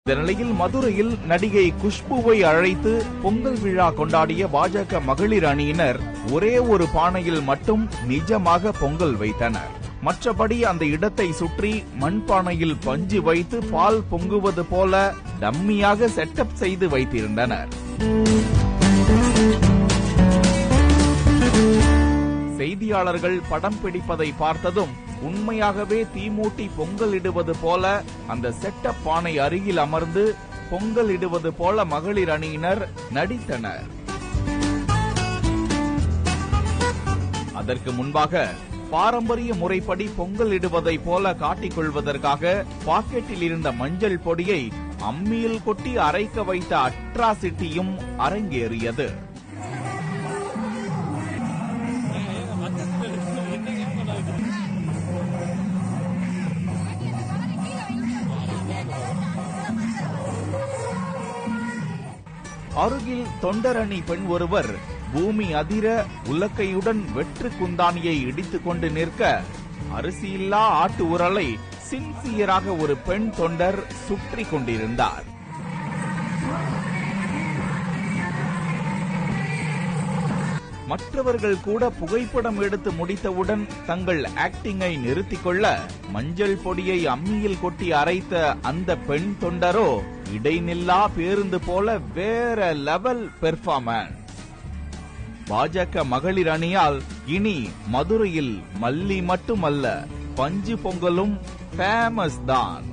இந்த நிலையில் மதுரையில் நடிகை குஷ்புவை அழைத்து பொங்கல் விழா கொண்டாடிய பாஜக மகளிர் அணியினர் ஒரே ஒரு பானையில் மட்டும் நிஜமாக பொங்கல் வைத்தனர். மற்றபடி அந்த இடத்தை சுற்றி மண்பானையில் பஞ்சு வைத்து பால் பொங்குவது போல டம்மியாக செட்டப் செய்து வைத்திருந்தனர். செய்தியாளர்கள் படம் பிடிப்பதை பார்த்ததும் உண்மையாகவே தீமூட்டி பொங்கல் இடுவது போல அந்த செட்டப் பானை அருகில் அமர்ந்து பொங்கல் இடுவது போல மகளிர் அணியினர் நடித்தனர். அதற்கு முன்பாக பாரம்பரிய முறைப்படி பொங்கல் இடுவதை போல காட்டிக் கொள்வதற்காக பாக்கெட்டில் இருந்த மஞ்சள் பொடியை அம்மியில் கொட்டி அரைக்க வைத்த அட்ராசிட்டியும் அரங்கேறியது. அருகில் தொண்டரணி பெண் ஒருவர் பூமி அதிர உலக்கையுடன் வெற்று குந்தானியை இடித்துக் கொண்டு நிற்க, அரிசியில்லா ஆட்டு உரலை சின்சியராக ஒரு பெண் தொண்டர் சுற்றி கொண்டிருந்தார். மற்றவர்கள் கூட புகைப்படம் எடுத்து முடித்தவுடன் தங்கள் ஆக்டிங்கை நிறுத்திக் கொள்ள, மஞ்சள் பொடியை அம்மியில் கொட்டி அரைத்த அந்த பெண் தொண்டரோ இடைநில்லா பேருந்து போல வேற லெவல் பெர்ஃபார்மன்ஸ். பாஜக மகளிர் அணியால் இனி மதுரையில் மல்லி மட்டுமல்ல, பஞ்சு பொங்கலும் ஃபேமஸ் தான்.